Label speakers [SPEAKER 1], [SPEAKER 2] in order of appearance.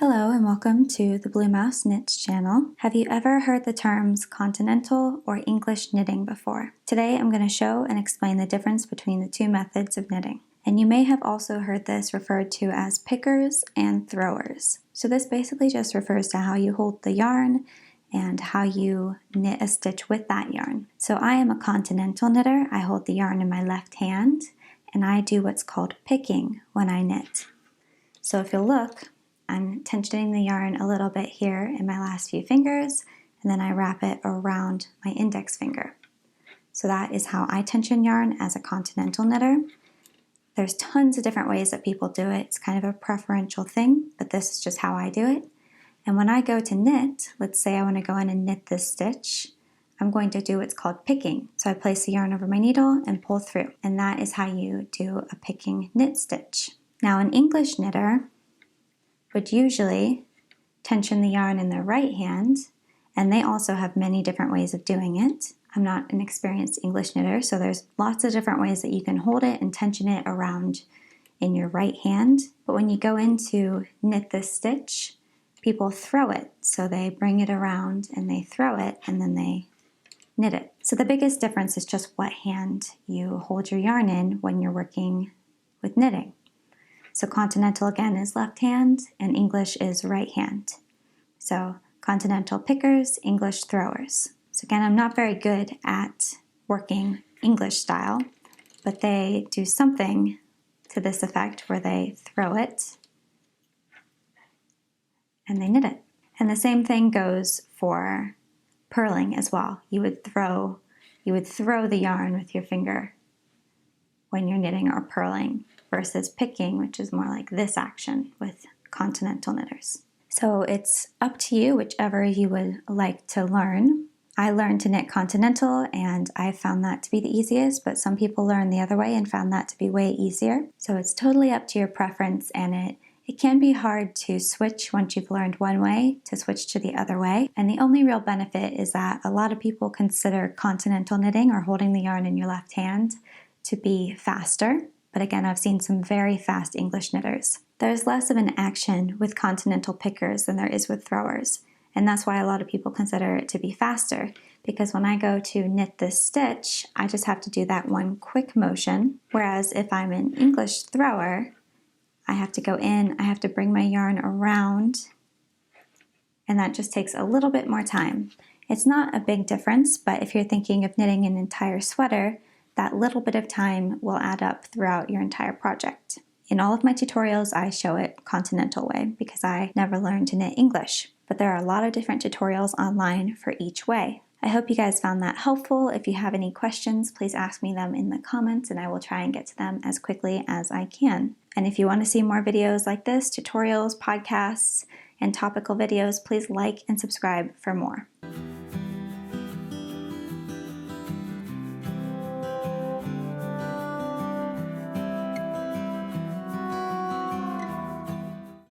[SPEAKER 1] Hello and welcome to the Blue Mouse Knits channel. Have you ever heard the terms continental or English knitting before? Today I'm going to show and explain the difference between the two methods of knitting. And you may have also heard this referred to as pickers and throwers. So this basically just refers to how you hold the yarn and how you knit a stitch with that yarn. So I am a continental knitter. I hold the yarn in my left hand and I do what's called picking when I knit. So if you'll look, I'm tensioning the yarn a little bit here in my last few fingers, and then I wrap it around my index finger. So that is how I tension yarn as a continental knitter. There's tons of different ways that people do it. It's kind of a preferential thing, but this is just how I do it. And when I go to knit, let's say I want to go in and knit this stitch, I'm going to do what's called picking. So I place the yarn over my needle and pull through, and that is how you do a picking knit stitch. Now an English knitter would usually tension the yarn in their right hand, and they also have many different ways of doing it. I'm not an experienced English knitter, so there's lots of different ways that you can hold it and tension it around in your right hand. But when you go in to knit this stitch, people throw it. So they bring it around and they throw it and then they knit it. So the biggest difference is just what hand you hold your yarn in when you're working with knitting. So continental again is left hand and English is right hand. So continental pickers, English throwers. So again, I'm not very good at working English style, but they do something to this effect where they throw it and they knit it. And the same thing goes for purling as well. You would throw the yarn with your finger when you're knitting or purling, versus picking, which is more like this action with continental knitters. So it's up to you, whichever you would like to learn. I learned to knit continental and I found that to be the easiest, but some people learn the other way and found that to be way easier. So it's totally up to your preference, and it can be hard to switch once you've learned one way to switch to the other way. And the only real benefit is that a lot of people consider continental knitting or holding the yarn in your left hand to be faster. But again, I've seen some very fast English knitters. There's less of an action with continental pickers than there is with throwers. And that's why a lot of people consider it to be faster, because when I go to knit this stitch, I just have to do that one quick motion. Whereas if I'm an English thrower, I have to go in, I have to bring my yarn around, and that just takes a little bit more time. It's not a big difference, but if you're thinking of knitting an entire sweater, that little bit of time will add up throughout your entire project. In all of my tutorials, I show it continental way because I never learned to knit English, but there are a lot of different tutorials online for each way. I hope you guys found that helpful. If you have any questions, please ask me them in the comments and I will try and get to them as quickly as I can. And if you want to see more videos like this, tutorials, podcasts, and topical videos, please like and subscribe for more.